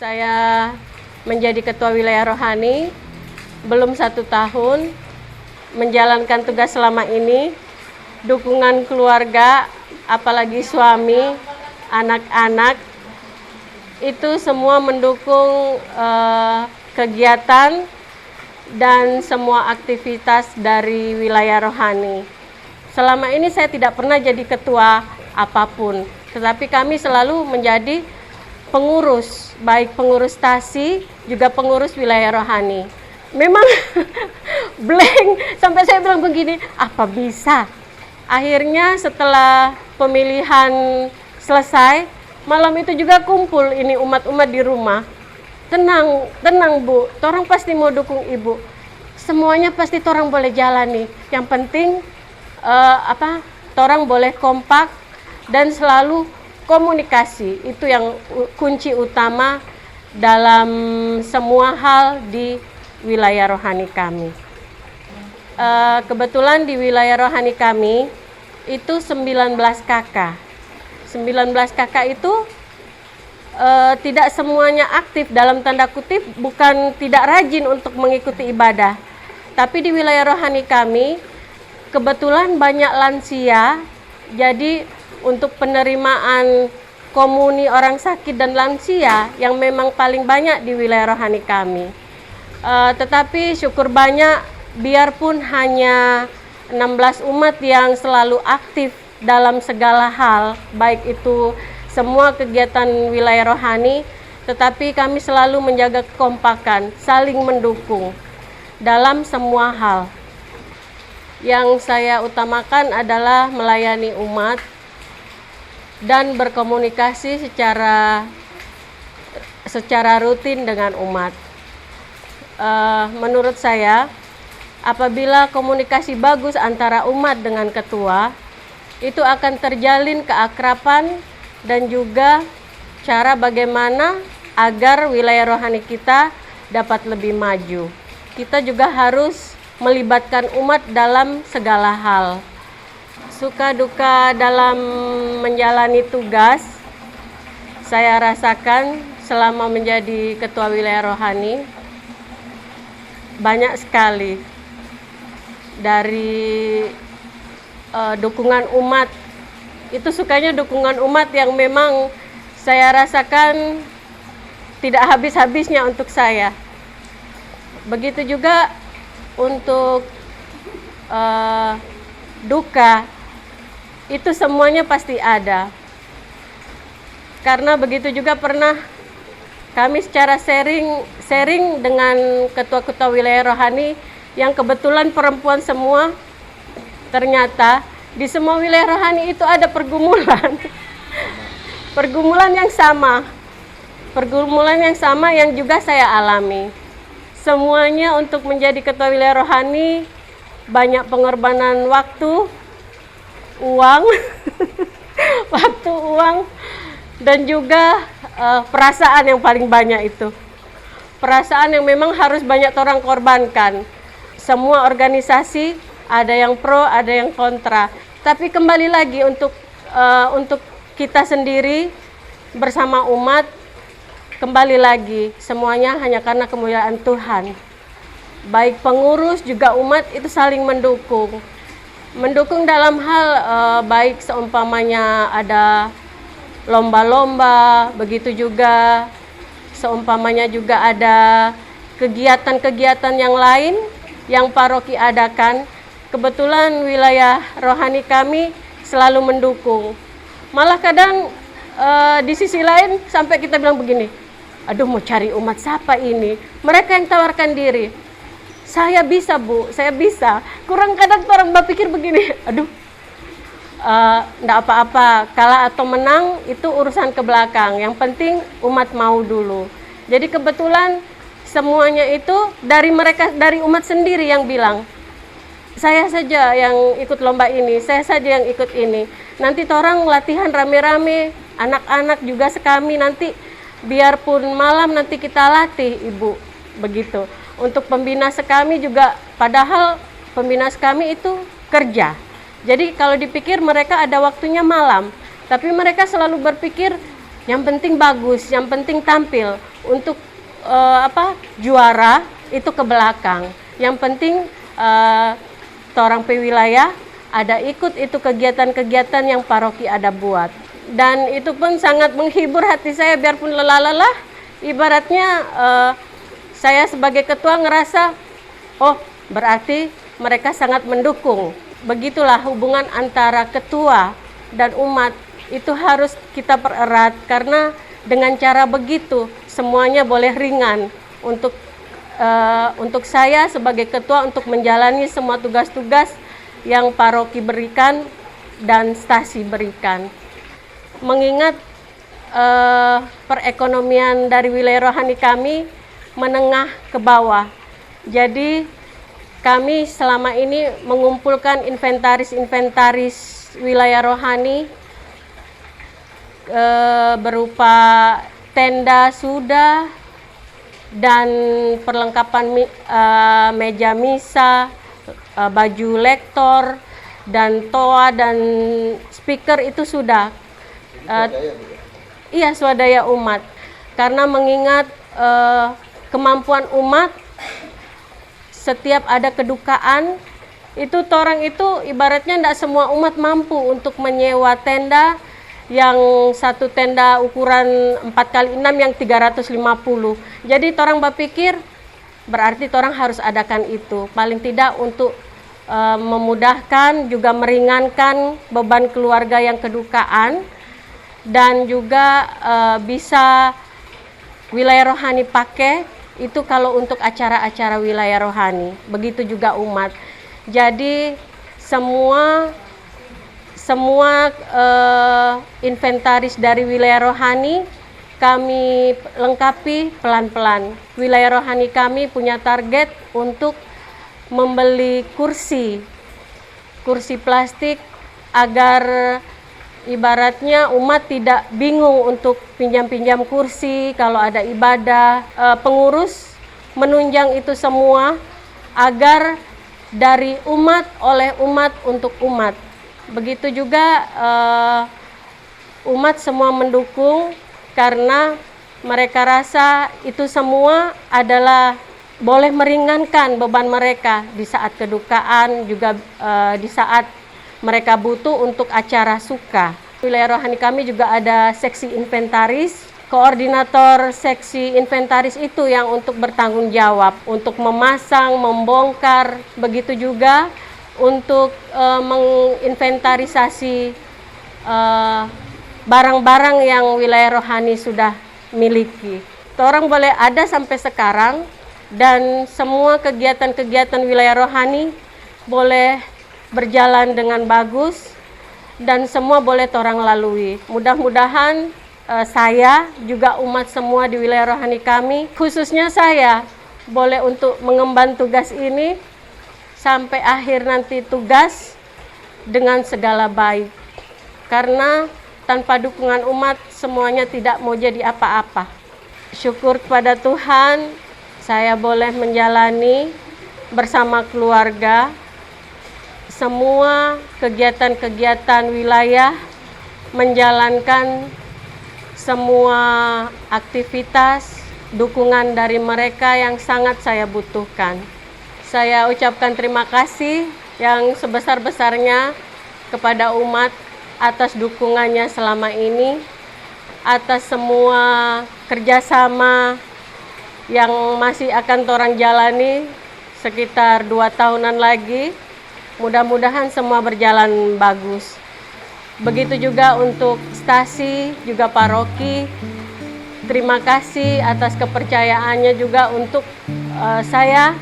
Saya menjadi Ketua Wilayah Rohani belum 1 tahun, menjalankan tugas selama ini, dukungan keluarga, apalagi suami, anak-anak, itu semua mendukung kegiatan dan semua aktivitas dari wilayah Rohani. Selama ini saya tidak pernah jadi ketua apapun, tetapi kami selalu menjadi pengurus, baik pengurus TASI, juga pengurus wilayah Rohani. Memang blank, sampai saya bilang begini, apa bisa? Akhirnya setelah pemilihan selesai, malam itu juga kumpul ini umat-umat di rumah. Tenang Bu, torang pasti mau dukung Ibu. Semuanya pasti torang boleh jalani. Yang penting torang boleh kompak dan selalu komunikasi. Itu yang kunci utama dalam semua hal di wilayah rohani kami. Kebetulan di wilayah rohani kami itu 19 kakak. 19 kakak itu tidak semuanya aktif, dalam tanda kutip, bukan tidak rajin untuk mengikuti ibadah. Tapi di wilayah rohani kami kebetulan banyak lansia, jadi untuk penerimaan komuni orang sakit dan lansia yang memang paling banyak di wilayah rohani kami. Tetapi syukur banyak, biarpun hanya 16 umat yang selalu aktif dalam segala hal, baik itu semua kegiatan wilayah rohani, tetapi kami selalu menjaga kekompakan, saling mendukung dalam semua hal. Yang saya utamakan adalah melayani umat dan berkomunikasi secara rutin dengan umat. Menurut saya, apabila komunikasi bagus antara umat dengan ketua, itu akan terjalin keakraban dan juga cara bagaimana agar wilayah rohani kita dapat lebih maju. Kita juga harus melibatkan umat dalam segala hal. Suka duka dalam menjalani tugas, saya rasakan selama menjadi ketua wilayah rohani, banyak sekali dari dukungan umat. Itu sukanya dukungan umat yang memang saya rasakan tidak habis-habisnya untuk saya. Begitu juga untuk duka, itu semuanya pasti ada. Karena begitu juga pernah kami secara sharing dengan ketua-ketua wilayah rohani yang kebetulan perempuan semua. Ternyata di semua wilayah rohani itu ada pergumulan. Pergumulan yang sama yang juga saya alami. Semuanya untuk menjadi ketua wilayah rohani banyak pengorbanan waktu, uang, dan juga perasaan yang paling banyak itu. Perasaan yang memang harus banyak orang korbankan. Semua organisasi ada yang pro, ada yang kontra. Tapi kembali lagi untuk kita sendiri bersama umat, kembali lagi semuanya hanya karena kemuliaan Tuhan. Baik pengurus juga umat itu saling mendukung. Mendukung dalam hal baik seumpamanya ada lomba-lomba, begitu juga seumpamanya juga ada kegiatan-kegiatan yang lain yang paroki adakan. Kebetulan wilayah rohani kami selalu mendukung. Malah kadang di sisi lain sampai kita bilang begini, aduh mau cari umat siapa ini? Mereka yang tawarkan diri. Saya bisa Bu, saya bisa. Kurang kadang orang berpikir begini, aduh enggak apa-apa, kalah atau menang itu urusan ke belakang. Yang penting umat mau dulu. Jadi kebetulan semuanya itu dari umat sendiri yang bilang, saya saja yang ikut lomba ini, saya saja yang ikut ini. Nanti orang latihan rame-rame, anak-anak juga sekami nanti biarpun malam nanti kita latih Ibu, begitu. Untuk pembina sekami juga, padahal pembina sekami itu kerja. Jadi kalau dipikir mereka ada waktunya malam, tapi mereka selalu berpikir yang penting bagus, yang penting tampil. untuk juara itu ke belakang. Yang penting torang pe wilayah ada ikut itu kegiatan-kegiatan yang paroki ada buat. Dan itu pun sangat menghibur hati saya, biarpun lelah-lelah. Ibaratnya saya sebagai ketua ngerasa, oh berarti mereka sangat mendukung. Begitulah hubungan antara ketua dan umat itu harus kita pererat, karena dengan cara begitu semuanya boleh ringan untuk saya sebagai ketua untuk menjalani semua tugas-tugas yang paroki berikan dan stasi berikan. Mengingat perekonomian dari wilayah rohani kami menengah ke bawah, jadi kami selama ini mengumpulkan inventaris wilayah rohani berupa tenda sudah dan perlengkapan meja misa, baju lektor dan toa dan speaker itu sudah. Iya, swadaya umat. Karena mengingat kemampuan umat, setiap ada kedukaan, itu torang itu ibaratnya tidak semua umat mampu untuk menyewa tenda, yang satu tenda ukuran 4x6 yang 350. Jadi torang berpikir berarti torang harus adakan itu, paling tidak untuk memudahkan juga meringankan beban keluarga yang kedukaan, dan juga bisa wilayah rohani pakai itu kalau untuk acara-acara wilayah rohani. Begitu juga umat. Jadi semua inventaris dari wilayah rohani kami lengkapi pelan-pelan. Wilayah rohani kami punya target untuk membeli kursi plastik agar ibaratnya umat tidak bingung untuk pinjam-pinjam kursi kalau ada ibadah. Pengurus menunjang itu semua agar dari umat, oleh umat, untuk umat. Begitu juga umat semua mendukung, karena mereka rasa itu semua adalah boleh meringankan beban mereka di saat kedukaan, juga di saat mereka butuh untuk acara suka. Wilayah rohani kami juga ada seksi inventaris. Koordinator seksi inventaris itu yang untuk bertanggung jawab, untuk memasang, membongkar, begitu juga untuk menginventarisasi barang-barang yang wilayah rohani sudah miliki. Orang boleh ada sampai sekarang, dan semua kegiatan-kegiatan wilayah rohani boleh berjalan dengan bagus, dan semua boleh orang lalui. Mudah-mudahan saya juga umat semua di wilayah rohani kami, khususnya saya, boleh untuk mengemban tugas ini sampai akhir nanti tugas dengan segala baik. Karena tanpa dukungan umat semuanya tidak mau jadi apa-apa. Syukur kepada Tuhan, saya boleh menjalani bersama keluarga semua kegiatan-kegiatan wilayah, menjalankan semua aktivitas, dukungan dari mereka yang sangat saya butuhkan. Saya ucapkan terima kasih yang sebesar-besarnya kepada umat atas dukungannya selama ini, atas semua kerjasama yang masih akan torang jalani sekitar 2 tahunan lagi. Mudah-mudahan semua berjalan bagus. Begitu juga untuk stasi, juga paroki. Terima kasih atas kepercayaannya juga untuk saya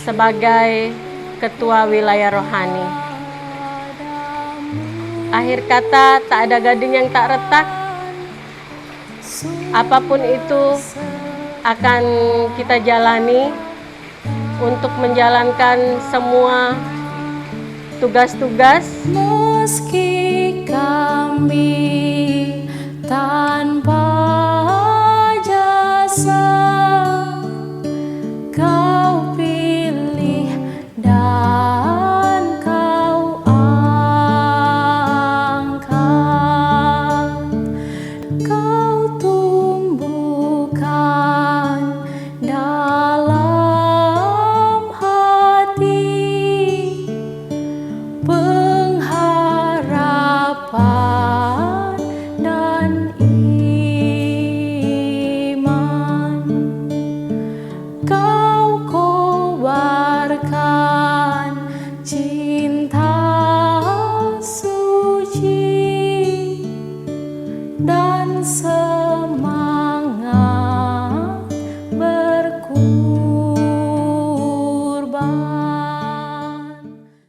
sebagai ketua wilayah rohani. Akhir kata, tak ada gading yang tak retak. Apapun itu akan kita jalani untuk menjalankan semua tugas-tugas. Meski kami tanpa jasa, Kau pilih dan Kau angkat, Kau tumbuhkan dan